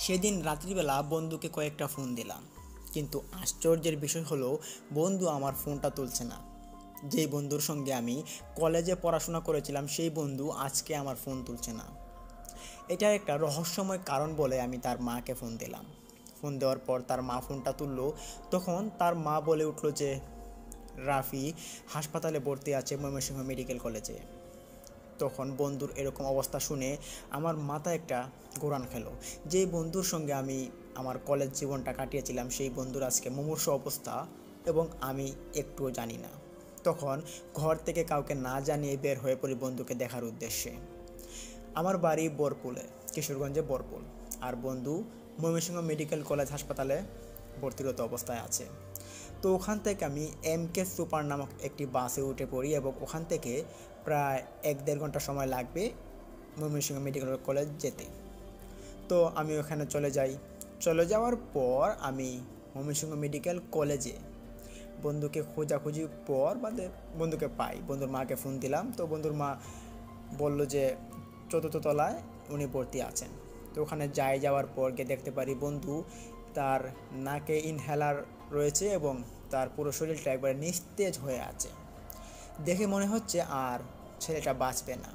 সেদিন রাত্রিবেলা বন্ধুকে কয়েকটা ফোন দিলাম, কিন্তু আশ্চর্যের বিষয় হলো বন্ধু আমার ফোনটা তুলছে না। যেই বন্ধুর সঙ্গে আমি কলেজে পড়াশোনা করেছিলাম সেই বন্ধু আজকে আমার ফোন তুলছে না। এটার একটা রহস্যময় কারণ বলে আমি তার মাকে ফোন দিলাম। ফোন দেওয়ার পর তার মা ফোনটা তুললো। তখন তার মা বলে উঠলো যে রাফি হাসপাতালে ভর্তি আছে ময়মনসিংহ মেডিকেল কলেজে। তখন বন্ধুর এরকম অবস্থা শুনে আমার মাথায় একটা ঘোরান খেলো। যেই বন্ধুর সঙ্গে আমি আমার কলেজ জীবনটা কাটিয়েছিলাম সেই বন্ধুর আজকে মুমূর্ষু অবস্থা, এবং আমি একটুও জানি না। তখন ঘর থেকে কাউকে না জানিয়ে বের হয়ে পড়ি বন্ধুকে দেখার উদ্দেশ্যে। আমার বাড়ি বরপুলে, কিশোরগঞ্জে বরপুল। আর বন্ধু ময়মনসিংহ মেডিকেল কলেজ হাসপাতালে ভর্তিরত অবস্থায় আছে। তো ওখান থেকে আমি MK সুপার নামক একটি বাসে উঠে পড়ি এবং ওখান থেকে প্রায় 1-1.5 ঘন্টা সময় লাগবে ময়মনসিংহ মেডিকেল কলেজ যেতে। তো আমি ওখানে চলে যাই। চলে যাওয়ার পর আমি ময়মনসিংহ মেডিকেল কলেজে বন্ধুকে খোঁজাখুঁজি পর বাদে বন্ধুকে পাই। বন্ধুর মাকে ফোন দিলাম, তো বন্ধুর মা বলল যে 4th তলায় উনি ভর্তি আছেন। তো ওখানে যাওয়ার পর গিয়ে দেখতে পারি বন্ধু তার নাকে ইনহেলার রয়েছে এবং তার পুরো শরীরটা একবারে নিস্তেজ হয়ে আছে। দেখে মনে হচ্ছে আর ছেলেটা বাঁচবে না।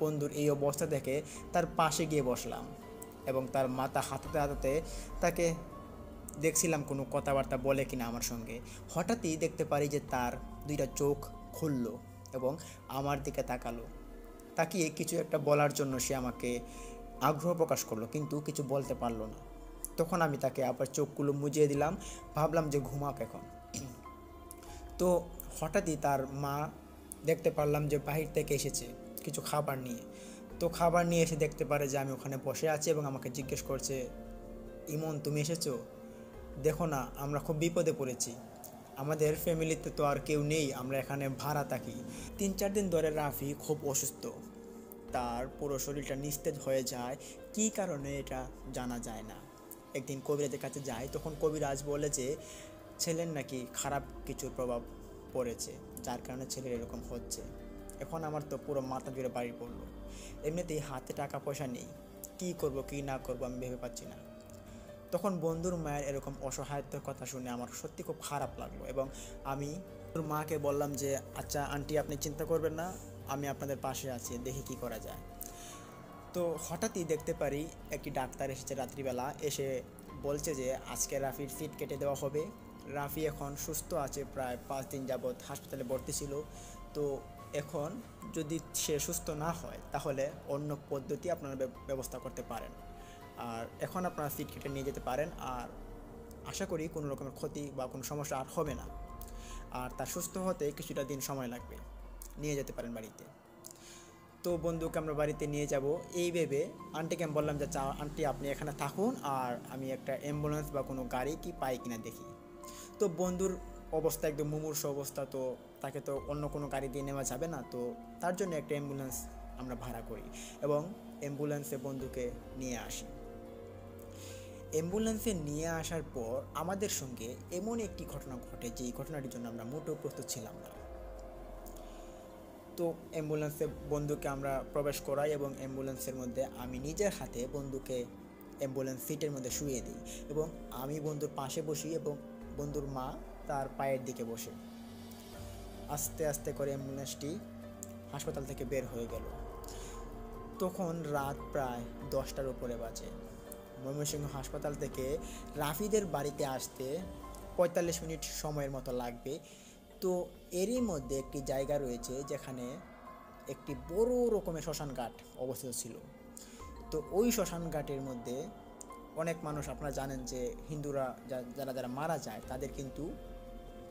বন্ধুর এই অবস্থা দেখে তার পাশে গিয়ে বসলাম এবং তার মাথা হাতাতে হাতাতে তাকে দেখছিলাম কোনো কথাবার্তা বলে কিনা আমার সঙ্গে। হঠাৎই দেখতে পারি যে তার 2টা চোখ খুললো এবং আমার দিকে তাকালো। তাকিয়ে কিছু একটা বলার জন্য সে আমাকে আগ্রহ প্রকাশ করলো, কিন্তু কিছু বলতে পারলো না। তখন আমি তাকে আবার চোখগুলো মুজিয়ে দিলাম, ভাবলাম যে ঘুমাক এখন। তো হঠাৎই তার মা দেখতে পারলাম যে বাহির থেকে এসেছে কিছু খাবার নিয়ে। তো খাবার নিয়ে এসে দেখতে পারে যে আমি ওখানে বসে আছি এবং আমাকে জিজ্ঞেস করছে, ইমন তুমি এসেছো? দেখো না আমরা খুব বিপদে পড়েছি, আমাদের ফ্যামিলিতে তো আর কেউ নেই, আমরা এখানে ভাড়া থাকি। 3-4 দিন ধরে রাফি খুব অসুস্থ, তার পুরো শরীরটা নিস্তেজ হয়ে যায়। কী কারণে এটা জানা যায় না। একদিন কবিরাজের কাছে যায়, তখন কবিরাজ বলে যে ছেলের নাকি খারাপ কিছুর প্রভাব পড়েছে, যার কারণে ছেলের এরকম হচ্ছে। এখন আমার তো পুরো মাথা জুড়ে বাড়ি পড়লো। এমনিতেই হাতে টাকা পয়সা নেই, কী করব কী না করব আমি ভেবে পাচ্ছি না। তখন বন্ধুর মায়ের এরকম অসহায়তার কথা শুনে আমার সত্যি খুব খারাপ লাগলো এবং আমি ওর মাকে বললাম যে আচ্ছা আন্টি আপনি চিন্তা করবেন না, আমি আপনাদের পাশে আছি, দেখি কি করা যায়। তো হঠাৎই দেখতে পারি একটি ডাক্তার এসেছে রাত্রিবেলা, এসে বলছে যে আজকে রাফির ফিট কেটে দেওয়া হবে। রাফি এখন সুস্থ আছে, প্রায় 5 দিন যাবৎ হাসপাতালে ভর্তি ছিল। তো এখন যদি সে সুস্থ না হয় তাহলে অন্য পদ্ধতি আপনারা ব্যবস্থা করতে পারেন, আর এখন আপনারা ফিট কেটে নিয়ে যেতে পারেন। আর আশা করি কোনো রকমের ক্ষতি বা কোনো সমস্যা আর হবে না। আর তার সুস্থ হতে কিছুটা দিন সময় লাগবে, নিয়ে যেতে পারেন বাড়িতে। তো বন্ধুকে আমরা বাড়িতে নিয়ে যাব এই ভেবে আন্টিকে আমি বললাম যে আন্টি আপনি এখানে থাকুন, আর আমি একটা অ্যাম্বুলেন্স বা কোনো গাড়ি কি পাই কিনা দেখি। তো বন্ধুর অবস্থা একদম মুমূর্ষু অবস্থা, তো তাকে তো অন্য কোনো গাড়ি দিয়ে নেওয়া যাবে না। তো তার জন্য একটা অ্যাম্বুলেন্স আমরা ভাড়া করি এবং অ্যাম্বুলেন্সে বন্ধুকে নিয়ে আসি। অ্যাম্বুলেন্সে নিয়ে আসার পর আমাদের সঙ্গে এমন একটি ঘটনা ঘটে যেই ঘটনাটির জন্য আমরা মোটেও প্রস্তুত ছিলাম না। তো অ্যাম্বুলেন্সে বন্ধুকে আমরা প্রবেশ করাই এবং অ্যাম্বুলেন্সের মধ্যে আমি নিজের হাতে বন্ধুকে অ্যাম্বুলেন্স সিটের মধ্যে শুইয়ে দিই এবং আমি বন্ধুর পাশে বসি এবং বন্ধুর মা তার পায়ের দিকে বসে। আস্তে আস্তে করে অ্যাম্বুলেন্সটি হাসপাতাল থেকে বের হয়ে গেল। তখন রাত প্রায় 10টার উপরে বাজে। ময়মনসিংহ হাসপাতাল থেকে রাফিদের বাড়িতে আসতে 45 মিনিট সময়ের মতো লাগবে। তো এরই মধ্যে একটি জায়গা রয়েছে যেখানে একটি বড় রকমের শ্মশান ঘাট অবস্থিত ছিল। তো ওই শ্মশান ঘাটের মধ্যে অনেক মানুষ, আপনারা জানেন যে হিন্দুরা যারা যারা মারা যায় তাদের কিন্তু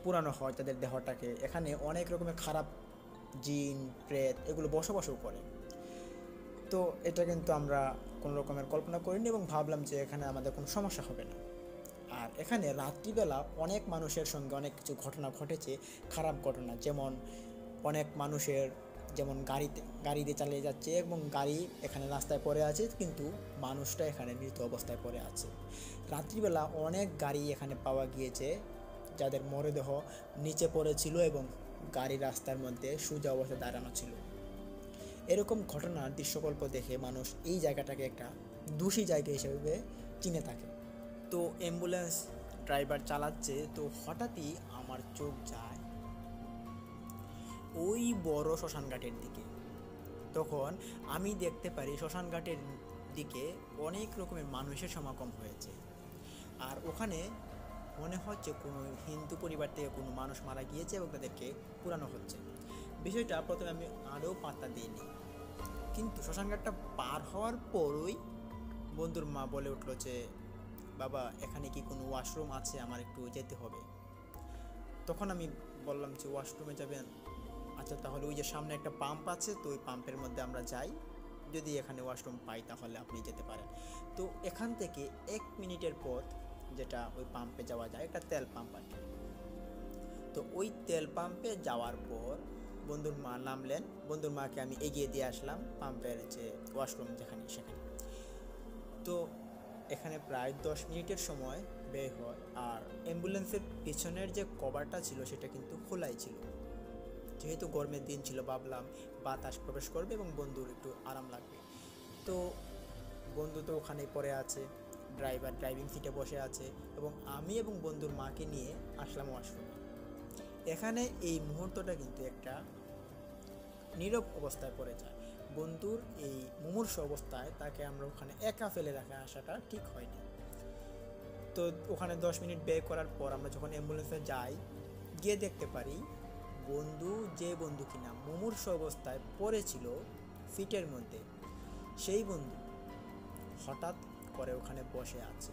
পুরানো হয় তাদের দেহটাকে। এখানে অনেক রকমের খারাপ জিন প্রেত এগুলো বসবাসও করে। তো এটা কিন্তু আমরা কোনো রকমের কল্পনা করিনি এবং ভাবলাম যে এখানে আমাদের কোনো সমস্যা হবে না। আর এখানে রাত্রিবেলা অনেক মানুষের সঙ্গে অনেক কিছু ঘটনা ঘটেছে, খারাপ ঘটনা। যেমন অনেক মানুষের যেমন গাড়িতে চালিয়ে যাচ্ছে এবং গাড়ি এখানে রাস্তায় পড়ে আছে, কিন্তু মানুষটা এখানে মৃত অবস্থায় পড়ে আছে। রাত্রিবেলা অনেক গাড়ি এখানে পাওয়া গিয়েছে যাদের মরদেহ নিচে পড়েছিল এবং গাড়ি রাস্তার মধ্যে সোজা অবস্থায় দাঁড়ানো ছিল। এরকম ঘটনার দৃশ্যকল্প দেখে মানুষ এই জায়গাটাকে একটা দোষী জায়গা হিসেবে চিনে থাকে। তো অ্যাম্বুলেন্স ড্রাইভার চালাচ্ছে, তো হঠাৎই আমার চোখ যায় ওই বড় শ্মশানঘাটের দিকে। তখন আমি দেখতে পারি শ্মশানঘাটের দিকে অনেক রকমের মানুষের সমাগম হয়েছে, আর ওখানে মনে হচ্ছে কোনো হিন্দু পরিবার থেকে কোনো মানুষ মারা গিয়েছে এবং তাদেরকে পুরানো হচ্ছে। বিষয়টা প্রথমে আমি আরও পাত্তা দিইনি, কিন্তু শ্মশানঘাটটা পার হওয়ার পরই বন্ধুর মা বলে উঠলো যে, বাবা এখানে কি কোনো ওয়াশরুম আছে, আমার একটু যেতে হবে। তখন আমি বললাম যে ওয়াশরুমে যাবেন, আচ্ছা তাহলে ওই যে সামনে একটা পাম্প আছে, তো ওই পাম্পের মধ্যে আমরা যাই, যদি এখানে ওয়াশরুম পাই তাহলে আপনি যেতে পারেন। তো এখান থেকে 1 মিনিটের পথ, যেটা ওই পাম্পে যাওয়া যায়, একটা তেল পাম্প আর কি। তো ওই তেল পাম্পে যাওয়ার পর বন্ধুর মা নামলেন, বন্ধুর মাকে আমি এগিয়ে দিয়ে আসলাম পাম্পের যে ওয়াশরুম যেখানে সেখানে। তো এখানে প্রায় 10 মিনিটের সময় ব্যয় হয়, আর অ্যাম্বুলেন্সের পিছনের যে কভারটা ছিল সেটা কিন্তু খোলাই ছিল। যেহেতু গরমের দিন ছিল, ভাবলাম বাতাস প্রবেশ করবে এবং বন্ধুর একটু আরাম লাগবে। তো বন্ধু তো ওখানে পড়ে আছে, ড্রাইভার ড্রাইভিং সিটে বসে আছে, এবং আমি এবং বন্ধুর মাকে নিয়ে আসলাম ওয়াশরুমে। এখানে এই মুহূর্তটা কিন্তু একটা নীরব অবস্থায় পড়ে যায়। বন্ধুর এই মুমূর্ষ অবস্থায় তাকে আমরা ওখানে একা ফেলে রাখা আসাটা ঠিক হয়নি। তো ওখানে 10 মিনিট ব্যয় করার পর আমরা যখন অ্যাম্বুলেন্সে যাই, গিয়ে দেখতে পারি বন্ধু, যে বন্ধু কিনা মুমূর্ষ অবস্থায় পড়েছিল সিটের মধ্যে, সেই বন্ধু হঠাৎ করে ওখানে বসে আছে,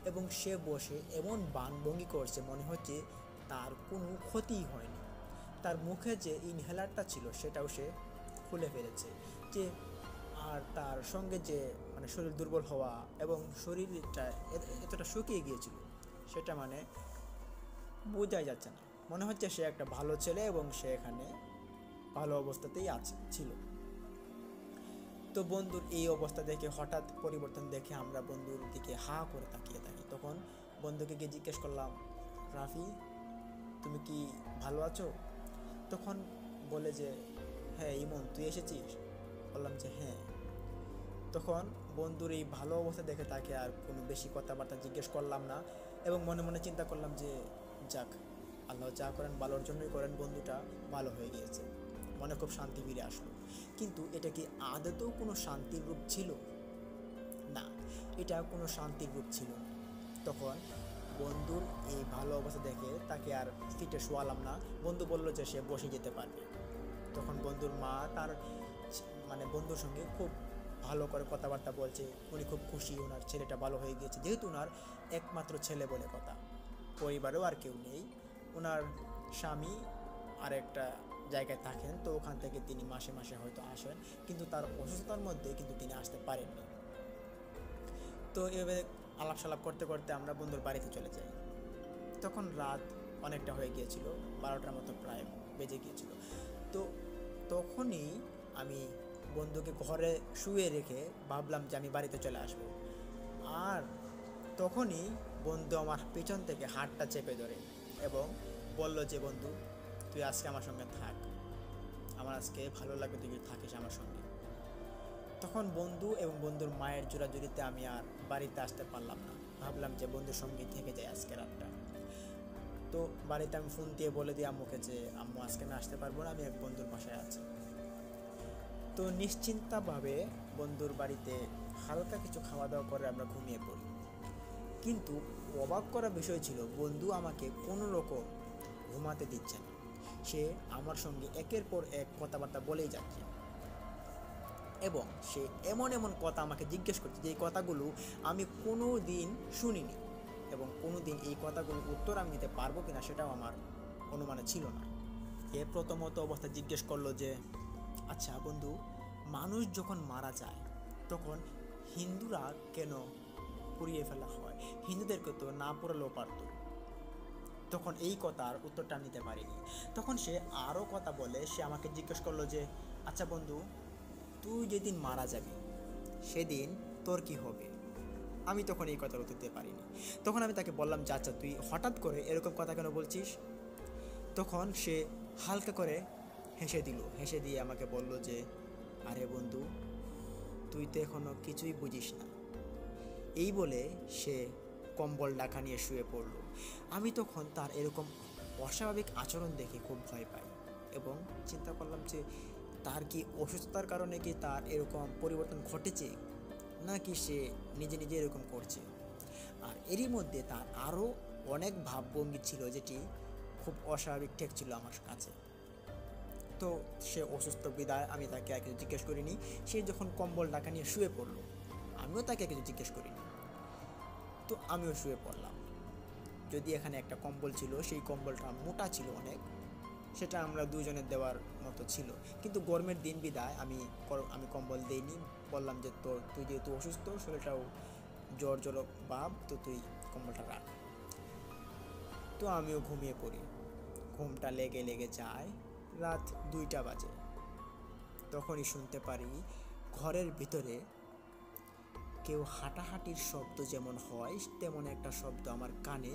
এবং সে বসে এমন বানভঙ্গি করছে মনে হচ্ছে তার কোনো ক্ষতিই হয়নি। তার মুখে যে ইনহেলারটা ছিল সেটাও সে খুলে ফেলেছে, যে আর তার সঙ্গে যে মানে শরীর দুর্বল হওয়া এবং শরীরটা এতটা শুকিয়ে গিয়েছিল, সেটা মানে বোঝাই যাচ্ছে না। মনে হচ্ছে সে একটা ভালো ছেলে এবং সে এখানে ভালো অবস্থাতেই ছিল। তো বন্ধুর এই অবস্থা দেখে, হঠাৎ পরিবর্তন দেখে আমরা বন্ধুর দিকে হা করে তাকিয়ে থাকি। তখন বন্ধুকে গিয়ে জিজ্ঞেস করলাম, রাফি তুমি কি ভালো আছো? তখন বলে যে, হ্যাঁ ইমন তুই এসেছিস? বললাম যে হ্যাঁ। তখন বন্ধুর এই ভালো অবস্থা দেখে তাকে আর কোনো বেশি কথাবার্তা জিজ্ঞেস করলাম না, এবং মনে মনে চিন্তা করলাম যে যাক, আল্লাহ যা করেন ভালোর জন্যই করেন, বন্ধুটা ভালো হয়ে গিয়েছে, মনে খুব শান্তি ফিরে আসলো। কিন্তু এটা কি আদতেও কোনো শান্তির রূপ ছিল? না, এটা কোনো শান্তির রূপ ছিল না। তখন বন্ধুর এই ভালো অবস্থা দেখে তাকে আর সিটে শোয়ালাম না, বন্ধু বললো যে সে বসে যেতে পারবে। তখন বন্ধুর মা তার মানে বন্ধুর সঙ্গে খুব ভালো করে কথাবার্তা বলছে, উনি খুব খুশি, ওনার ছেলেটা ভালো হয়ে গিয়েছে, যেহেতু ওনার একমাত্র ছেলে বলে কথা, পরিবারেও আর কেউ নেই। ওনার স্বামী আর একটা জায়গায় থাকেন, তো ওখান থেকে তিনি মাসে মাসে হয়তো আসেন, কিন্তু তার অসুস্থতার মধ্যে কিন্তু তিনি আসতে পারেননি। তো এভাবে আলাপ সালাপ করতে করতে আমরা বন্ধুর বাড়িতে চলে যাই। তখন রাত অনেকটা হয়ে গিয়েছিল, 12টার মতো প্রায় বেজে গিয়েছিল। তো তখনই আমি বন্ধুকে ঘরে শুয়ে রেখে ভাবলাম যে আমি বাড়িতে চলে আসব। আর তখনই বন্ধু আমার পিছন থেকে হাতটা চেপে ধরে এবং বলল যে, বন্ধু তুই আজকে আমার সঙ্গে থাক, আমার আজকে ভালো লাগবে তুই থাকিস আমার সঙ্গে। তখন বন্ধু এবং বন্ধুর মায়ের জোড়াজুড়িতে আমি আর বাড়িতে আসতে পারলাম না, ভাবলাম যে বন্ধুর সঙ্গে থেকে যাই আজকে রাতটা। তো বাড়িতে আমি ফোন দিয়ে বলে দিই আম্মুকে যে আম্মু আজকে আমি আসতে পারবো না, আমি এক বন্ধুর বাসায় আছি। তো নিশ্চিন্তভাবে বন্ধুর বাড়িতে হালকা কিছু খাওয়া দাওয়া করে আমরা ঘুমিয়ে পড়ি। কিন্তু অবাক করা বিষয় ছিল, বন্ধু আমাকে কোনো রকম ঘুমাতে দিচ্ছে না, সে আমার সঙ্গে একের পর এক কথাবার্তা বলেই যাচ্ছে, এবং সে এমন এমন কথা আমাকে জিজ্ঞেস করছে যে এই কথাগুলো আমি কোনো দিন শুনিনি, এবং কোনো দিন এই কথাগুলোর উত্তর আমি দিতে পারবো কিনা সেটাও আমার অনুমানে ছিল না। এ প্রথমত অবস্থা জিজ্ঞেস করলো যে, আচ্ছা বন্ধু, মানুষ যখন মারা যায় তখন হিন্দুরা কেন পুড়িয়ে ফেলা হয়? হিন্দুদেরকে তো না পোড়ালেও পারতো। তখন এই কথার উত্তরটা নিতে পারিনি। তখন সে আরও কথা বলে, সে আমাকে জিজ্ঞেস করলো যে, আচ্ছা বন্ধু, তুই যেদিন মারা যাবি সেদিন তোর কি হবে? আমি তখন এই কথার উত্তর দিতে পারিনি। তখন আমি তাকে বললাম যে, আচ্ছা তুই হঠাৎ করে এরকম কথা কেন বলছিস? তখন সে হালকা করে হেসে দিল, হেসে দিয়ে আমাকে বলল যে, আরে বন্ধু, তুই তো এখনো কিছুই বুঝিস না। এই বলে সে কম্বল ঢাকা নিয়ে শুয়ে পড়ল। আমি তখন তার এরকম অস্বাভাবিক আচরণ দেখে খুব ভয় পাই এবং চিন্তা করলাম যে তার কি অসুস্থতার কারণে কি তার এরকম পরিবর্তন ঘটেছে, নাকি সে নিজে নিজে এরকম করছে। আর এরই মধ্যে তার আরও অনেক ভাবভঙ্গি ছিল যেটি খুব অস্বাভাবিক ঠেকছিল আমার কাছে। তো সে অসুস্থ বিদায় আমি তাকে আর কিছু জিজ্ঞেস করিনি। সে যখন কম্বল ঢাকা নিয়ে শুয়ে পড়লো, আমিও তাকে কিছু জিজ্ঞেস করিনি। তো আমিও শুয়ে পড়লাম। যদি এখানে একটা কম্বল ছিল, সেই কম্বলটা মোটা ছিল অনেক, সেটা আমরা দুজনের দেওয়ার মতো ছিল। কিন্তু গরমের দিন বিদায় আমি কম্বল দেইনি। বললাম যে তুই যেহেতু অসুস্থ, শরীরটাও জ্বর জলক ভাব, তো তুই কম্বলটা রাখ। তো আমিও ঘুমিয়ে পড়ি। ঘুমটা লেগে লেগে যায়, রাত 2টা বাজে। তখনই শুনতে পারি ঘরের ভিতরে কেউ হাঁটাহাঁটির শব্দ যেমন হয় তেমন একটা শব্দ আমার কানে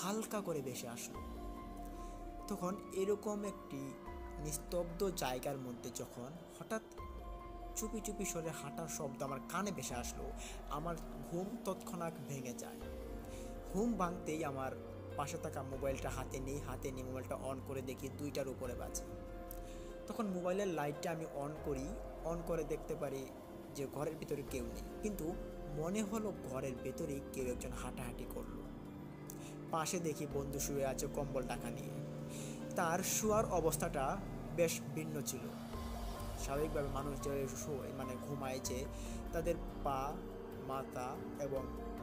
হালকা করে ভেসে আসলো। তখন এরকম একটি নিস্তব্ধ জায়গার মধ্যে যখন হঠাৎ চুপি চুপি সরে হাঁটার শব্দ আমার কানে ভেসে আসলো, আমার ঘুম তৎক্ষণাৎ ভেঙে যায়। ঘুম ভাঙতেই আমার পাশে থাকা মোবাইলটা হাতে নিয়ে মোবাইলটা অন করে দেখি 2টার উপরে বাজে। তখন মোবাইলের লাইটটা আমি অন করে দেখতে পারি যে ঘরের ভিতরে কেউ নেই, কিন্তু মনে হলো ঘরের ভেতরেই কেউ একজন হাঁটাহাঁটি করলো। পাশে দেখি বন্ধু শুয়ে আছে কম্বল ঢাকা নিয়ে। তার শোয়ার অবস্থাটা বেশ ভিন্ন ছিল। স্বাভাবিকভাবে মানুষ যে ঘুমায় যে তাদের পা, মাথা এবং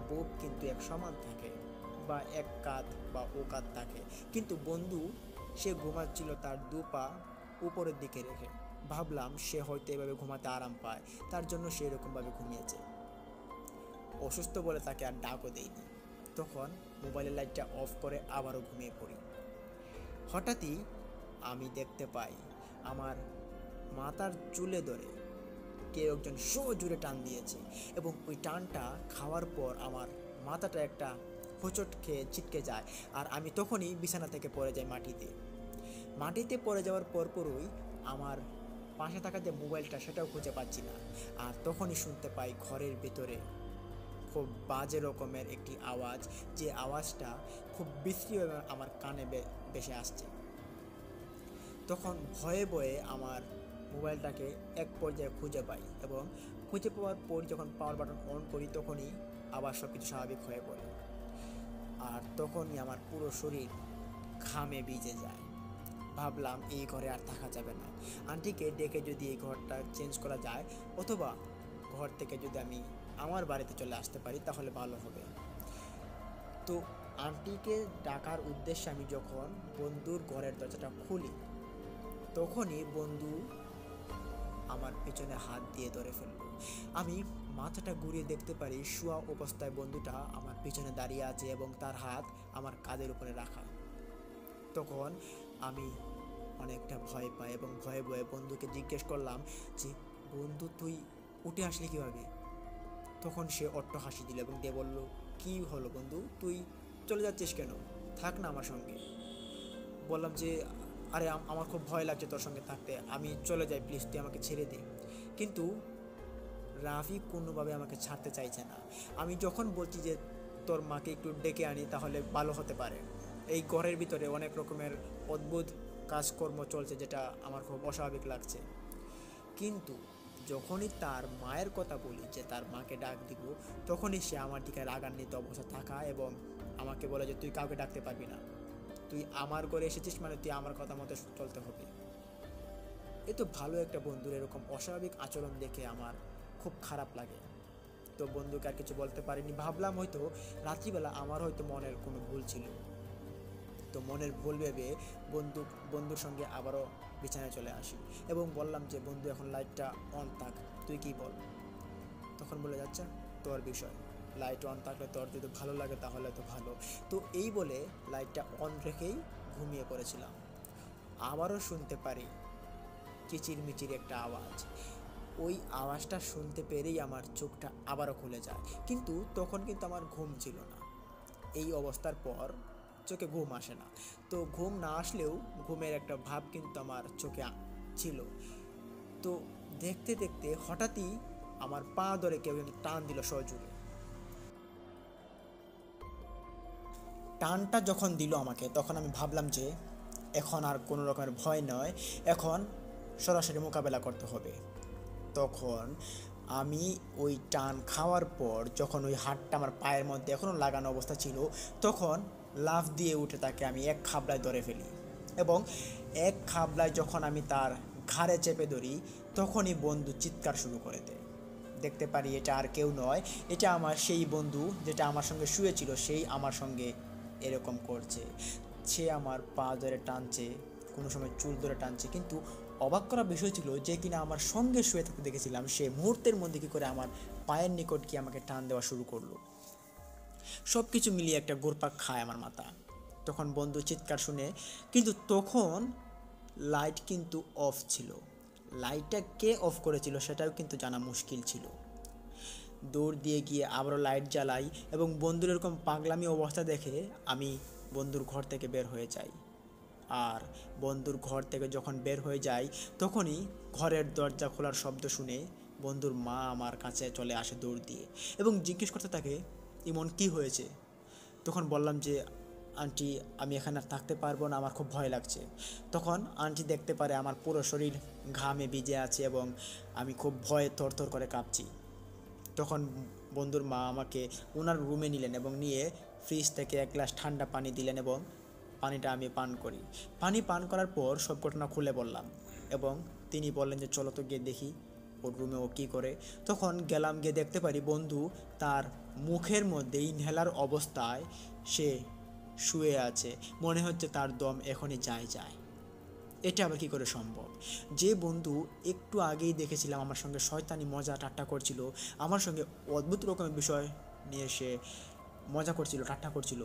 বুক কিন্তু এক সমান থাকে বা এক কাঁধ বা ও কাঁধ থাকে, কিন্তু বন্ধু সে ঘুমাচ্ছিল তার 2 পা উপরের দিকে রেখে। ভাবলাম সে হয়তো এভাবে ঘুমাতে আরাম পায়, তার জন্য সে এরকমভাবে ঘুমিয়েছে। অসুস্থ বলে তাকে আর ডাকও দেয়নি। তখন মোবাইলের লাইটটা অফ করে আবারও ঘুমিয়ে পড়ি। হঠাৎই আমি দেখতে পাই আমার মাথার চুলে ধরে কেউ একজন জোরে টান দিয়েছে এবং ওই টানটা খাওয়ার পর আমার মাথাটা একটা হোঁচট খেয়ে ছিটকে যায়। আর আমি তখনই বিছানা থেকে পড়ে যাই মাটিতে পড়ে যাওয়ার পরপরই আমার পাশে থাকা যে মোবাইলটা সেটাও খুঁজে পাচ্ছি না। আর তখনই শুনতে পাই ঘরের ভেতরে খুব বাজে রকমের একটি আওয়াজ, যে আওয়াজটা খুব বিশ্রীভাবে আমার কানে ভেসে আসছে। তখন ভয়ে ভয়ে আমার মোবাইলটাকে এক পর্যায়ে খুঁজে পাই এবং খুঁজে পাওয়ার পর যখন পাওয়ার বাটন অন করি তখনই আবার সব কিছু স্বাভাবিক হয়ে পড়ে। আর তখনই আমার পুরো শরীর ঘামে ভিজে যায়। ভাবলাম এই ঘরে আর থাকা যাবে না। আন্টিকে ডেকে যদি এই ঘরটা চেঞ্জ করা যায় অথবা ঘর থেকে যদি আমি আমার বাড়িতে চলে আসতে পারি তাহলে ভালো হবে। তো আন্টিকে ডাকার উদ্দেশ্যে আমি যখন বন্ধুর ঘরের দরজাটা খুলি তখনই বন্ধু আমার পেছনে হাত দিয়ে ধরে ফেললো। আমি মাথাটা ঘুরিয়ে দেখতে পারি শোয়া অবস্থায় বন্ধুটা আমার পেছনে দাঁড়িয়ে আছে এবং তার হাত আমার কাঁধের উপরে রাখা। তখন আমি অনেকটা ভয় পাই এবং ভয়ে ভয়ে বন্ধুকে জিজ্ঞেস করলাম যে বন্ধু তুই উঠে আসলি কীভাবে? তখন সে অট্ট হাসি দিল এবং দিয়ে বলল, কী হলো বন্ধু, তুই চলে যাচ্ছিস কেন? থাক না আমার সঙ্গে। বললাম যে আরে আমার খুব ভয় লাগছে তোর সঙ্গে থাকতে, আমি চলে যাই, প্লিজ তুই আমাকে ছেড়ে দে। কিন্তু রাফি কোনোভাবে আমাকে ছাড়তে চাইছে না। আমি যখন বলছি যে তোর মাকে একটু ডেকে আনি তাহলে ভালো হতে পারে, এই ঘরের ভিতরে অনেক রকমের অদ্ভুত কাজকর্ম চলছে যেটা আমার খুব অস্বাভাবিক লাগছে। কিন্তু যখনই তার মায়ের কথা বলি যে তার মাকে ডাক দিব তখনই সে আমার দিকে রাগান্বিত অবস্থা থাকা এবং আমাকে বলে যে তুই কাউকে ডাকতে পারবি না, তুই আমার ঘরে এসেছিস মানে তুই আমার কথা মতো চলতে হবে। এ তো ভালো একটা বন্ধুর এরকম অস্বাভাবিক আচরণ দেখে আমার খুব খারাপ লাগে। তো বন্ধুকে আর কিছু বলতে পারিনি। ভাবলাম হয়তো রাত্রিবেলা আমার হয়তো মনের কোনো ভুল ছিল। তো মনের ভুল ভেবে বন্ধুর সঙ্গে আবারও বিছানায় চলে আসি এবং বললাম যে বন্ধু এখন লাইটটা অন থাক, তুই কি বল? তখন বলে যাচ্ছে তোর বিষয়, লাইট অন থাকলে তোর যদি ভালো লাগে তাহলে তো ভালো। তো এই বলে লাইটটা অন রেখেই ঘুমিয়ে পড়েছিলাম। আবারও শুনতে পারি কিচিরমিচির একটা আওয়াজ। ওই আওয়াজটা শুনতে পেরেই আমার চোখটা আবারও খুলে যায়, কিন্তু তখন কিন্তু আমার ঘুম ছিল না। এই অবস্থার পর চোখে ঘুম আসে না। তো ঘুম না আসলেও ঘুমের একটা ভাব কিন্তু আমার চোখে ছিল। তো দেখতে দেখতে হঠাৎই আমার পা ধরে কেউ কিন্তু টান দিল সজোরে। টানটা যখন দিল আমাকে, তখন আমি ভাবলাম যে এখন আর কোনো রকমের ভয় নয়, এখন সরাসরি মোকাবেলা করতে হবে। তখন আমি ওই টান খাওয়ার পর যখন ওই হাতটা আমার পায়ের মধ্যে এখনও লাগানো অবস্থা ছিল, তখন লাফ দিয়ে উঠে তাকে আমি এক খাবলায় ধরে ফেলি। এবং এক খাবলায় যখন আমি তার ঘাড়ে চেপে ধরি, তখনই বন্ধু চিৎকার শুরু করে দেয়। দেখতে পারি এটা আর কেউ নয়, এটা আমার সেই বন্ধু যেটা আমার সঙ্গে শুয়েছিল, সেই আমার সঙ্গে এরকম করছে। সে আমার পা ধরে টানছে, কোনো সময় চুল ধরে টানছে, কিন্তু অবাক করা বিষয় ছিল যে কিনা আমার সঙ্গে শুয়ে থাকতে দেখেছিলাম, সে মুহূর্তের মধ্যে কী করে আমার পায়ের নিকট গিয়ে আমাকে টান দেওয়া শুরু করলো। সব কিছু মিলিয়ে একটা ঘুরপাক খায় আমার মাথা। তখন বন্ধু চিৎকার শুনে, কিন্তু তখন লাইট কিন্তু অফ ছিল। লাইটটা কে অফ করেছিল সেটাও কিন্তু জানা মুশকিল ছিল। দৌড় দিয়ে গিয়ে আবারও লাইট জ্বালাই এবং বন্ধুর এরকম পাগলামি অবস্থা দেখে আমি বন্ধুর ঘর থেকে বের হয়ে যাই। আর বন্ধুর ঘর থেকে যখন বের হয়ে যাই, তখনই ঘরের দরজা খোলার শব্দ শুনে বন্ধুর মা আমার কাছে চলে আসে দৌড় দিয়ে এবং জিজ্ঞেস করতে থাকে, ইমন কি হয়েছে? তখন বললাম যে আন্টি, আমি এখানে আর থাকতে পারবো না, আমার খুব ভয় লাগছে। তখন আন্টি দেখতে পারে আমার পুরো শরীর ঘামে ভিজে আছে এবং আমি খুব ভয়ে থরথর করে কাঁপছি। তখন বন্ধুর মা আমাকে ওনার রুমে নিলেন এবং নিয়ে ফ্রিজ থেকে এক গ্লাস ঠান্ডা পানি দিলেন এবং পানিটা আমি পান করি। পানি পান করার পর সব ঘটনা খুলে বললাম এবং তিনি বললেন যে চলো তো গিয়ে দেখি ওর রুমে ও কী করে। তখন গেলাম, গিয়ে দেখতে পারি বন্ধু তার মুখের মধ্যে ইনহেলার অবস্থায় সে শুয়ে আছে, মনে হচ্ছে তার দম এখনই যায়। এটা আবার কী করে সম্ভব? যে বন্ধু একটু আগেই দেখেছিলাম আমার সঙ্গে শয়তানি মজা ঠাট্টা করছিল, আমার সঙ্গে অদ্ভুত রকমের বিষয় নিয়ে সে মজা করছিল, ঠাট্টা করছিল,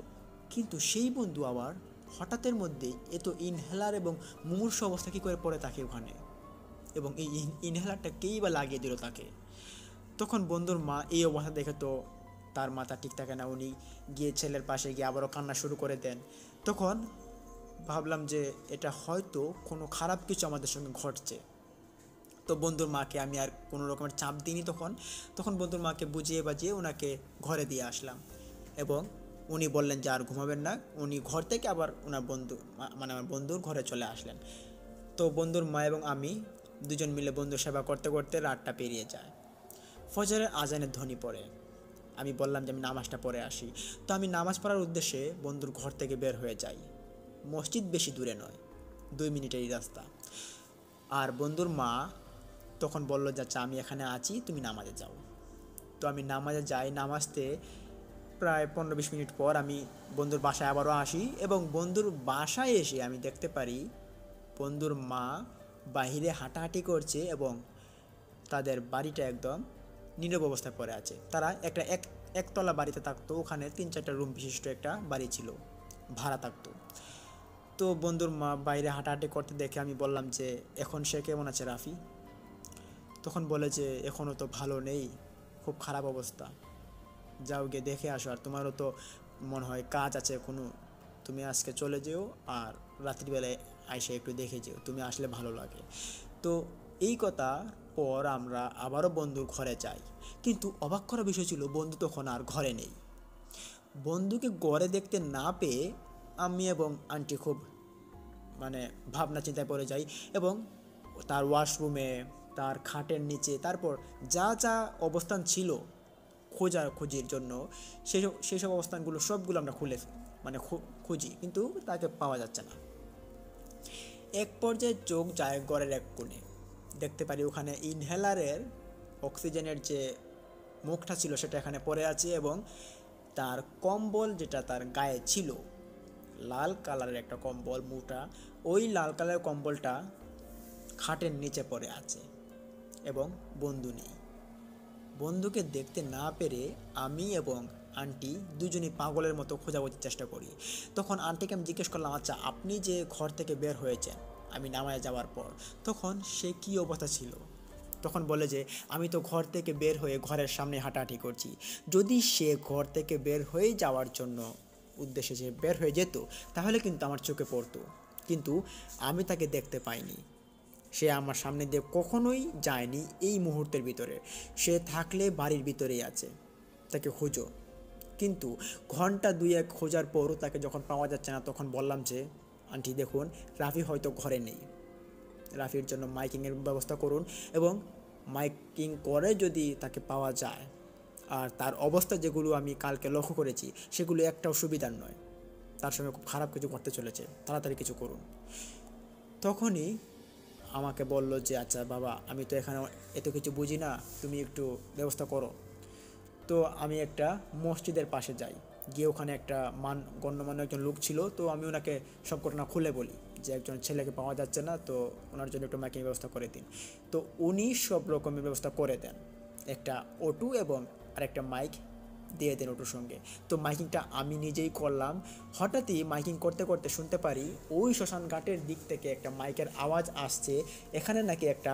কিন্তু সেই বন্ধু আবার হঠাৎের মধ্যেই এত ইনহেলার এবং মুমূর্ষু অবস্থা কী করে পড়ে থাকে ওখানে, এবং এই ইনহেলারটা কেই বা লাগিয়ে দিল তাকে। তখন বন্ধুর মা এই অবস্থা দেখে তো তার মাথা ঠিক থাকে না, উনি গিয়ে ছেলের পাশে গিয়ে আবারও কান্না শুরু করে দেন। তখন ভাবলাম যে এটা হয়তো কোনো খারাপ কিছু আমাদের সঙ্গে ঘটছে। তো বন্ধুর মাকে আমি আর কোনো রকমের চাপ দিইনি। তখন বন্ধুর মাকে বুঝিয়ে বাজিয়ে ওনাকে ঘরে দিয়ে আসলাম এবং উনি বললেন যে আর ঘুমাবেন না। উনি ঘর থেকে আবার ওনার বন্ধু মানে আমার বন্ধুর ঘরে চলে আসলেন। তো বন্ধুর মা এবং আমি দুজন মিলে বন্ধুর সেবা করতে করতে রাতটা পেরিয়ে যায়। ফজরের আজানের ধ্বনি পড়ে। আমি বললাম যে আমি নামাজটা পড়ে আসি। তো আমি নামাজ পড়ার উদ্দেশ্যে বন্ধুর ঘর থেকে বের হয়ে যাই। মসজিদ বেশি দূরে নয়, 2 মিনিটেরই রাস্তা। আর বন্ধুর মা তখন বলল যে আচ্ছা আমি এখানে আছি, তুমি নামাজে যাও। তো আমি নামাজে যাই। নামাজতে প্রায় 15-20 মিনিট পর আমি বন্ধুর বাসায় আবারও আসি এবং বন্ধুর বাসায় এসে আমি দেখতে পারি বন্ধুর মা বাহিরে হাঁটাহাঁটি করছে এবং তাদের বাড়িটা একদম নীরব অবস্থায় পড়ে আছে। তারা একটা একতলা বাড়িতে থাকতো, ওখানে 3-4টা রুম বিশিষ্ট একটা বাড়ি ছিল, ভাড়া থাকতো। তো বন্ধুর মা বাইরে হাঁটাহাঁটি করতে দেখে আমি বললাম যে এখন সে কেমন আছে রাফি? তখন বলে যে এখনও তো ভালো নেই, খুব খারাপ অবস্থা, যাও গিয়ে দেখে আসো, আর তোমারও তো মনে হয় কাজ আছে কোনো, তুমি আজকে চলে যেও আর রাত্রিবেলায় আইসে একটু দেখে যেও, তুমি আসলে ভালো লাগে। তো এই কথা পর আমরা আবারও বন্ধুর ঘরে যাই, কিন্তু অবাক করা বিষয় ছিল বন্ধু তখন আর ঘরে নেই। বন্ধুকে ঘরে দেখতে না পেয়ে আমি এবং আন্টি খুব ভাবনা চিন্তায় পড়ে যাই এবং তার ওয়াশরুমে, তার খাটের নিচে, তারপর যা যা অবস্থান ছিল খোঁজাখুঁজির জন্য সেই সব অবস্থানগুলো সবগুলো আমরা খুঁজি, কিন্তু তাকে পাওয়া যাচ্ছে না। এক পর্যায়ে চোখ যায় ঘরের এক কোণে, দেখতে পারি ওখানে ইনহেলারের অক্সিজেনের যে মুখটা ছিল সেটা এখানে পড়ে আছে এবং তার কম্বল যেটা তার গায়ে ছিল, লাল কালারের একটা কম্বল মোটা, ওই লাল কালারের কম্বলটা খাটের নিচে পড়ে আছে এবং বন্ধু নেই। বন্ধুকে দেখতে না পেরে আমি এবং আন্টি দুজনেই পাগলের মতো খোঁজাখুঁজির চেষ্টা করি। তখন আন্টিকে আমি জিজ্ঞেস করলাম, আচ্ছা আপনি যে ঘর থেকে বের হয়েছেন আমি নামায় যাওয়ার পর, তখন সে কী অবস্থা ছিল? তখন বলে যে আমি তো ঘর থেকে বের হয়ে ঘরের সামনে হাঁটাহাঁটি করছি। যদি সে ঘর থেকে বের হয়ে যাওয়ার জন্য উদ্দেশ্যে যে বের হয়ে যেত তাহলে কিন্তু আমার চোখে পড়তো, কিন্তু আমি তাকে দেখতে পাইনি। সে আমার সামনে দিয়ে কখনোই যায়নি এই মুহূর্তের ভিতরে। সে থাকলে বাড়ির ভিতরেই আছে, তাকে খুঁজো। কিন্তু ঘন্টা দুই এক খোঁজার পরও তাকে যখন পাওয়া যাচ্ছে না, তখন বললাম যে আন্টি দেখুন, রাফি হয়তো ঘরে নেই, রাফির জন্য মাইকিংয়ের ব্যবস্থা করুন, এবং মাইকিং করে যদি তাকে পাওয়া যায়, আর তার অবস্থা যেগুলো আমি কালকে লক্ষ্য করেছি সেগুলো একটাও সুবিধার নয়, তার সঙ্গে খুব খারাপ কিছু ঘটতে চলেছে, তাড়াতাড়ি কিছু করুন। তখনই আমাকে বলল যে আচ্ছা বাবা, আমি তো এখানে এত কিছু বুঝি না, তুমি একটু ব্যবস্থা করো। তো আমি একটা মসজিদের পাশে যাই, গিয়ে ওখানে একটা গণ্যমান্য একজন লোক ছিল, তো আমি ওনাকে সব ঘটনা খুলে বলি যে একজন ছেলেকে পাওয়া যাচ্ছে না, তো ওনার জন্য একটু মাইকিং ব্যবস্থা করে দিন। তো উনি সব রকমের ব্যবস্থা করে দেন, একটা অটো এবং আরেকটা মাইক দিয়ে দেন ওটোর সঙ্গে। তো মাইকিংটা আমি নিজেই করলাম। হঠাৎই মাইকিং করতে করতে শুনতে পারি ওই শ্মশান ঘাটের দিক থেকে একটা মাইকের আওয়াজ আসছে, এখানে নাকি একটা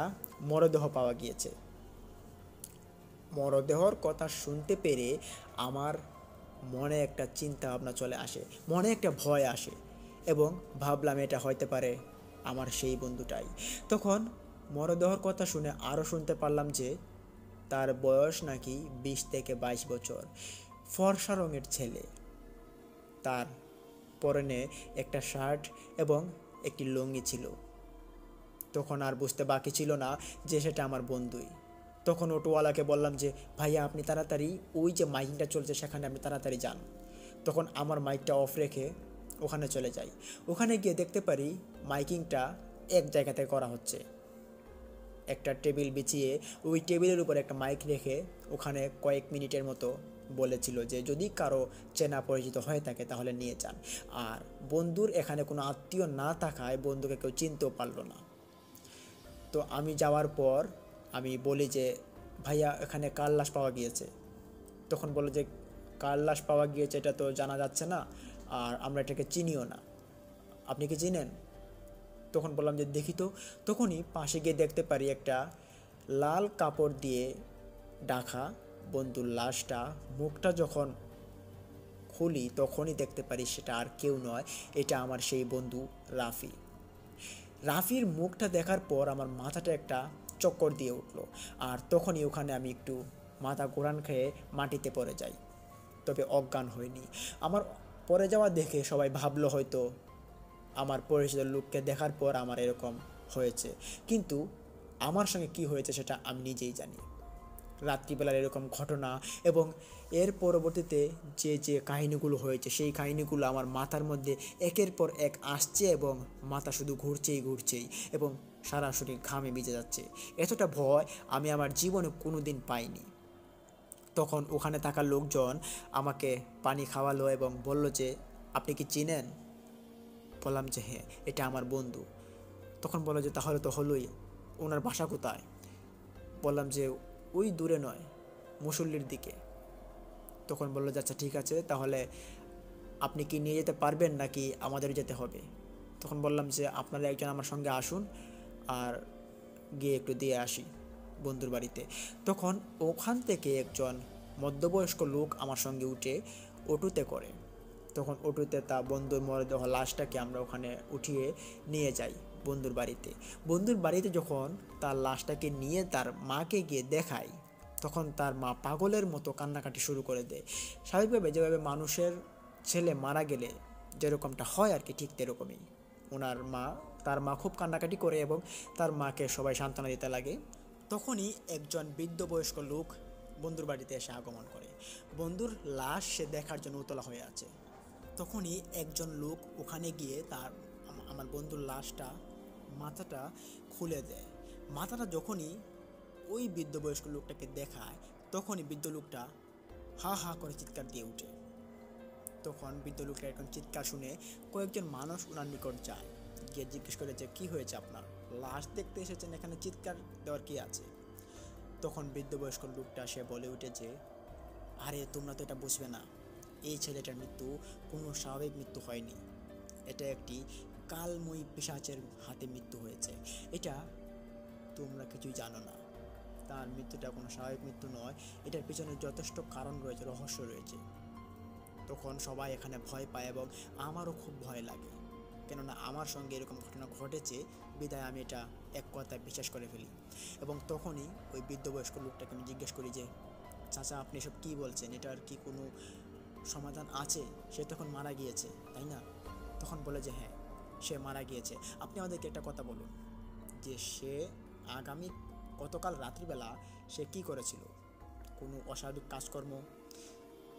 মরদেহ পাওয়া গিয়েছে। মরদেহর কথা শুনতে পেরে আমার মনে একটা চিন্তা ভাবনা চলে আসে, মনে একটা ভয় আসে, এবং ভাবলাম এটা হইতে পারে আমার সেই বন্ধুটাই। তখন মরদেহর কথা শুনে আরও শুনতে পারলাম যে তার বয়স নাকি 20 থেকে 22 বছর, ফর্সা রঙের ছেলে, তার পরনে একটা শার্ট এবং একটি লুঙ্গি ছিল। তখন আর বুঝতে বাকি ছিল না যে সেটা আমার বন্ধুই। তখন অটোওয়ালাকে বললাম যে ভাইয়া, আপনি তাড়াতাড়ি ওই যে মাইকিংটা চলছে সেখানে আপনি তাড়াতাড়ি যান। তখন আমার মাইকটা অফ রেখে ওখানে চলে যাই। ওখানে গিয়ে দেখতে পারি মাইকিংটা এক জায়গাতে করা হচ্ছে, একটা টেবিল বিছিয়ে ওই টেবিলের উপর একটা মাইক রেখে ওখানে কয়েক মিনিটের মতো বলেছিল যে যদি কারো চেনা পরিচিত হয়ে থাকে তাহলে নিয়ে যান। আর বন্ধুর এখানে কোনো আত্মীয় না থাকায় বন্ধুকে কেউ চিনতেও পারলো না। তো আমি যাওয়ার পর আমি বলি যে ভাইয়া, এখানে কার লাশ পাওয়া গিয়েছে? তখন বললো যে কার লাশ পাওয়া গিয়েছে এটা তো জানা যাচ্ছে না, আর আমরা এটাকে চিনিও না, আপনি কি চিনেন? তখন বললাম যে দেখি তো। তখনই পাশে গিয়ে দেখতে পারি একটা লাল কাপড় দিয়ে ঢাকা বন্ধুর লাশটা। মুখটা যখন খুলি তখনই দেখতে পারি সেটা আর কেউ নয়, এটা আমার সেই বন্ধু রাফি। রাফির মুখটা দেখার পর আমার মাথাটা একটা চক্কর দিয়ে উঠলো, আর তখনই ওখানে আমি একটু মাথা ঘোরান খেয়ে মাটিতে পড়ে যাই, তবে অজ্ঞান হয়নি। আমার পড়ে যাওয়া দেখে সবাই ভাবলো হয়তো আমার পরিচিত লোককে দেখার পর আমার এরকম হয়েছে, কিন্তু আমার সঙ্গে কি হয়েছে সেটা আমি নিজেই জানি। রাত্রিবেলার এরকম ঘটনা এবং এর পরবর্তীতে যে যে কাহিনীগুলো হয়েছে সেই কাহিনীগুলো আমার মাথার মধ্যে একের পর এক আসছে, এবং মাথা শুধু ঘুরছেই এবং সারা শরীর ঘামে ভিজে যাচ্ছে। এতটা ভয় আমি আমার জীবনে কোনো দিন পাইনি। তখন ওখানে থাকা লোকজন আমাকে পানি খাওয়ালো এবং বলল যে আপনি কি চিনেন? বললাম যে হ্যাঁ, এটা আমার বন্ধু। তখন বললো যে তাহলে তো হলোই, ওনার বাসা কোথায়? বললাম যে ওই দূরে নয়, মুসল্লির দিকে। তখন বললো যে আচ্ছা ঠিক আছে, তাহলে আপনি কি নিয়ে যেতে পারবেন নাকি আমাদের যেতে হবে? তখন বললাম যে আপনারা একজন আমার সঙ্গে আসুন, আর গিয়ে একটু দিয়ে আসি বন্ধুর বাড়িতে। তখন ওখান থেকে একজন মধ্যবয়স্ক লোক আমার সঙ্গে উঠে অটোতে করে। তখন অটোতে তা বন্ধুর মরদেহ লাশটাকে আমরা ওখানে উঠিয়ে নিয়ে যাই বন্ধুর বাড়িতে। বন্ধুর বাড়িতে যখন তার লাশটাকে নিয়ে তার মাকে গিয়ে দেখাই, তখন তার মা পাগলের মতো কান্নাকাটি শুরু করে দেয়। স্বাভাবিকভাবে যেভাবে মানুষের ছেলে মারা গেলে যেরকমটা হয় আর কি, ঠিক তেরকমই তার মা খুব কান্নাকাটি করে এবং তার মাকে সবাই সান্ত্বনা দিতে লাগে। তখনই একজন বৃদ্ধ বয়স্ক লোক বন্ধুর বাড়িতে এসে আগমন করে। বন্ধুর লাশ সে দেখার জন্য উতলা হয়ে আছে। তখনই একজন লোক ওখানে গিয়ে আমার বন্ধুর লাশটা মাথাটা খুলে দেয়। মাথাটা যখনই ওই বৃদ্ধ বয়স্ক লোকটাকে দেখায়, তখনই বৃদ্ধ লোকটা হা হা করে চিৎকার দিয়ে ওঠে। তখন বৃদ্ধ লোকটা এরকম চিৎকার শুনে কয়েকজন মানুষ ওনার নিকট যায়, গিয়ে জিজ্ঞেস করে যে কী হয়েছে আপনার, লাশ দেখতে এসেছেন, এখানে চিৎকার দেওয়ার কী আছে? তখন বৃদ্ধ বয়স্ক লোকটা সে বলে উঠে যে আরে তোমরা তো এটা বুঝবে না, এই ছেলেটার মৃত্যু কোনো স্বাভাবিক মৃত্যু হয়নি, এটা একটি কালময়ী পিশাচের হাতে মৃত্যু হয়েছে, এটা তোমরা কিছুই জানো না, তার মৃত্যুটা কোনো স্বাভাবিক মৃত্যু নয়, এটার পিছনে যথেষ্ট কারণ রয়েছে, রহস্য রয়েছে। তখন সবাই এখানে ভয় পায় এবং আমারও খুব ভয় লাগে, কেননা আমার সঙ্গে এরকম ঘটনা ঘটেছে বিধায় আমি এটা এক কথায় বিশ্বাস করে ফেলি। এবং তখনই ওই বৃদ্ধ বয়স্ক লোকটাকে আমি জিজ্ঞেস করি যে চাচা, আপনি এসব কী বলছেন, এটার কি কোনো সমাধান আছে, সে তখন মারা গিয়েছে, তাই না? তখন বলে যে হ্যাঁ, সে মারা গিয়েছে। আপনি আমাদেরকে একটা কথা বলুন যে সে আগামী গতকাল রাত্রিবেলা সে কি করেছিল, কোনো অস্বাভাবিক কাজকর্ম?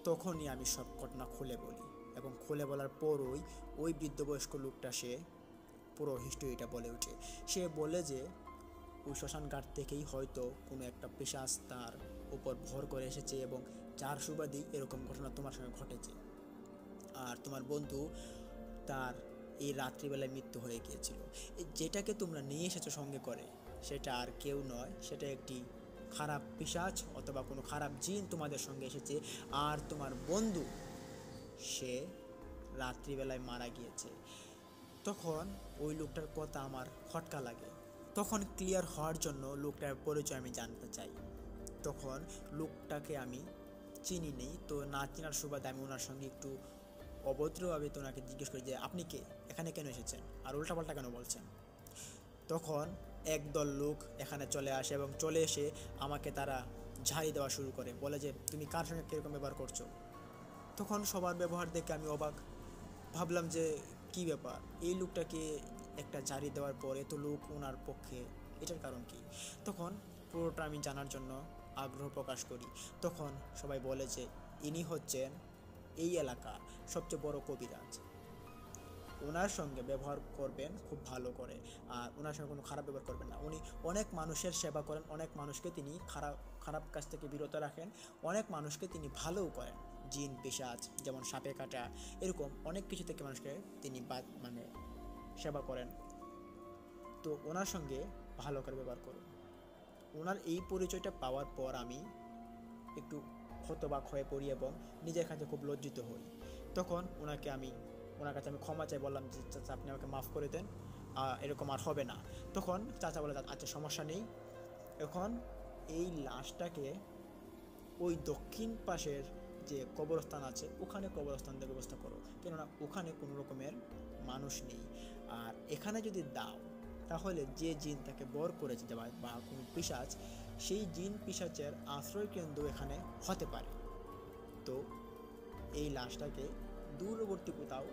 তখনই আমি সব ঘটনা খুলে বলি, এবং খুলে বলার পরই ওই বৃদ্ধ বয়স্ক লোকটা সে পুরো হিস্টোরিটা বলে ওঠে। সে বলে যে ওই শ্মশান ঘাট থেকেই হয়তো কোনো একটা পিশাচ তার উপর ভর করে এসেছে, এবং যার সুবাদেই এরকম ঘটনা তোমার সঙ্গে ঘটেছে। আর তোমার বন্ধু তার এই রাত্রিবেলায় মৃত্যু হয়ে গিয়েছিল। যেটাকে তোমরা নিয়ে এসেছো সঙ্গে করে, সেটা আর কেউ নয়, সেটা একটি খারাপ পিশাচ অথবা কোনো খারাপ জিন তোমাদের সঙ্গে এসেছে। আর তোমার বন্ধু সে রাত্রিবেলায় মারা গিয়েছে। তখন ওই লোকটার কথা আমার খটকা লাগে। তখন ক্লিয়ার হওয়ার জন্য লোকটার পরিচয় আমি জানতে চাই। তখন লোকটাকে আমি চিনি নেই, তো না চেনার সুবাদে আমি ওনার সঙ্গে একটু অভদ্রভাবে তো ওনাকে জিজ্ঞেস করি যে আপনি কে, এখানে কেন এসেছেন, আর উল্টাপাল্টা কেন বলছেন? তখন একদল লোক এখানে চলে আসে, এবং চলে এসে আমাকে তারা ঝাড়ি দেওয়া শুরু করে, বলে যে তুমি কার সঙ্গে কীরকম ব্যবহার করছো। তখন সবার ব্যবহার দেখে আমি অবাক, ভাবলাম যে কি ব্যাপার, এই লোকটাকে একটা ঝাড়ি দেওয়ার পর এত লোক ওনার পক্ষে, এটার কারণ কি? তখন পুরোটা আমি জানার জন্য আগ্রহ প্রকাশ করি। তখন সবাই বলে যে ইনি হচ্ছেন এই এলাকার সবচেয়ে বড় কবিরাজ, ওনার সঙ্গে ব্যবহার করবেন খুব ভালো করে, আর ওনার সঙ্গে কোনো খারাপ ব্যবহার করবেন না। উনি অনেক মানুষের সেবা করেন, অনেক মানুষকে তিনি খারাপ কাজ থেকে বিরত রাখেন, অনেক মানুষকে তিনি ভালোও করেন। জিন পিশাচ যেমন সাপে কাটা, এরকম অনেক কিছু থেকে মানুষকে তিনি মানে সেবা করেন। তো ওনার সঙ্গে ভালো করে ব্যবহার করুন। ওনার এই পরিচয়টা পাওয়ার পর আমি একটু হতবাক হয়ে পড়ি এবং নিজের কাছে খুব লজ্জিত হই। তখন ওনার কাছে আমি ক্ষমা চাই, বললাম যে চাচা আপনি আমাকে মাফ করে দেন, এরকম আর হবে না। তখন চাচা বলে আচ্ছা সমস্যা নেই, এখন এই লাশটাকে ওই দক্ষিণ পাশের যে কবরস্থান আছে ওখানে কবরস্থান দেওয়ার ব্যবস্থা করো, কেননা ওখানে কোনো রকমের মানুষ নেই। আর এখানে যদি দাও তাহলে যে জিন তাকে বর করেছে বা কোনো পিশাচ, সেই জিন পিশাচের আশ্রয় কেন্দ্র এখানে হতে পারে। তো এই লাশটাকে দূরবর্তী কোথাও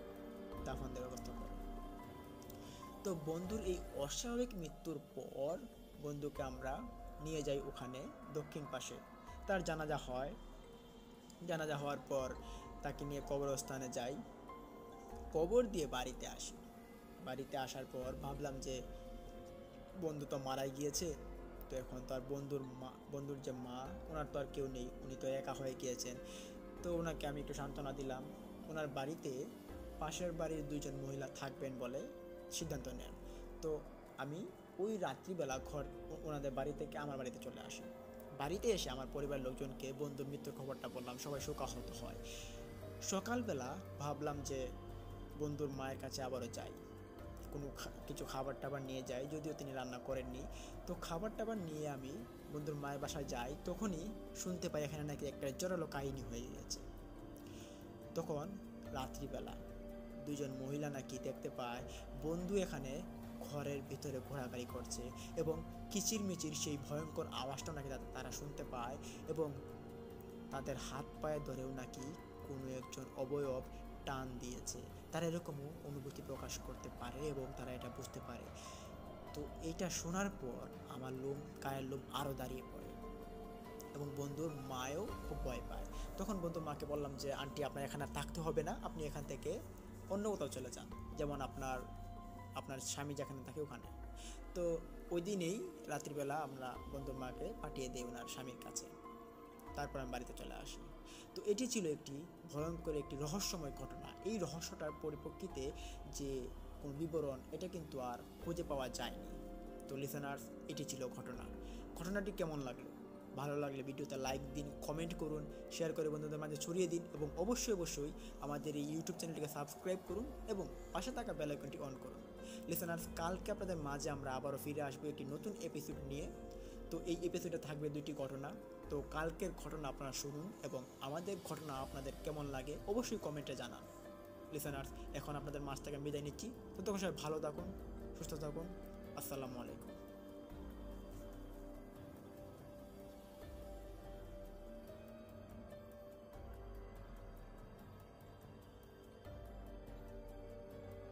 দাফন দেওয়ার ব্যবস্থা করো। তো বন্ধুর এই অস্বাভাবিক মৃত্যুর পর বন্ধুকে আমরা নিয়ে যাই ওখানে দক্ষিণ পাশে, তার জানাজা হয়। জানাজা হওয়ার পর তাকে নিয়ে কবরস্থানে যাই, কবর দিয়ে বাড়িতে আসি। বাড়িতে আসার পর ভাবলাম যে বন্ধু তো মারাই গিয়েছে, তো এখন তো আর বন্ধুর যে মা, ওনার তো আর কেউ নেই, উনি তো একা হয়ে গিয়েছেন। তো ওনাকে আমি একটু সান্ত্বনা দিলাম। ওনার বাড়িতে পাশের বাড়ির দুইজন মহিলা থাকবেন বলে সিদ্ধান্ত নেন। তো আমি ওই রাত্রিবেলা ওনাদের বাড়ি থেকে আমার বাড়িতে চলে আসি। বাড়িতে এসে আমার পরিবারের লোকজনকে বন্ধুর মৃত্যুর খবরটা বললাম, সবাই শোকাহত হয়। সকালবেলা ভাবলাম যে বন্ধুর মায়ের কাছে আবারও যাই, কোনো কিছু খাবার টাবার নিয়ে যাই, যদিও তিনি রান্না করেননি। তো খাবার টাবার নিয়ে আমি বন্ধুর মায়ের বাসায় যাই, তখনই শুনতে পাই এখানে নাকি একটা জোরালো কাহিনী হয়ে গেছে। তখন রাত্রিবেলা দুজন মহিলা নাকি দেখতে পায় বন্ধু এখানে ঘরের ভিতরে ঘোরাঘুরি করছে, এবং কিচিরমিচির সেই ভয়ঙ্কর আওয়াজটা নাকি তারা শুনতে পায়, এবং তাদের হাত পায়ে ধরেও নাকি কোনো একজন অবয়ব টান দিয়েছে। তারা এরকমও অনুভূতি প্রকাশ করতে পারে এবং তারা এটা বুঝতে পারে। তো এইটা শোনার পর আমার গায়ের লোম আরও দাঁড়িয়ে পড়ে, এবং বন্ধুর মায়ও খুব ভয় পায়। তখন বন্ধুর মাকে বললাম যে আন্টি আপনার এখানে থাকতে হবে না, আপনি এখান থেকে অন্য কোথাও চলে যান, যেমন আপনার স্বামী যেখানে থাকে ওখানে। তো ওই দিনেই রাত্রিবেলা আমরা বন্ধুর মাকে পাঠিয়ে দিই ওনার স্বামীর কাছে। তারপর আমি বাড়িতে চলে আসি। তো এটি ছিল একটি ভয়ঙ্কর একটি রহস্যময় ঘটনা। এই রহস্যটার পরিপ্রেক্ষিতে যে কোনো বিবরণ এটা কিন্তু আর খুঁজে পাওয়া যায়নি। তো লিসেনার্স, এটি ছিল ঘটনাটি কেমন লাগলো? ভালো লাগলে ভিডিওতে লাইক দিন, কমেন্ট করুন, শেয়ার করে বন্ধুদের মাঝে ছড়িয়ে দিন, এবং অবশ্যই আমাদের এই ইউটিউব চ্যানেলটিকে সাবস্ক্রাইব করুন এবং পাশে থাকা বেল আইকনটি অন করুন। লিসেনার্স, কালকে আপনাদের মাঝে আমরা আবারও ফিরে আসবো একটি নতুন এপিসোড নিয়ে। তো এই এপিসোডে থাকবে 2টি ঘটনা। তো কালকের ঘটনা আপনারা শুনুন এবং আমাদের ঘটনা আপনাদের কেমন লাগে অবশ্যই কমেন্টে জানান। লিসেনার্স, এখন আপনাদের মাঝ থেকে বিদায় নিচ্ছি। ততক্ষণ সবাই ভালো থাকুন, সুস্থ থাকুন। আসসালামু আলাইকুম।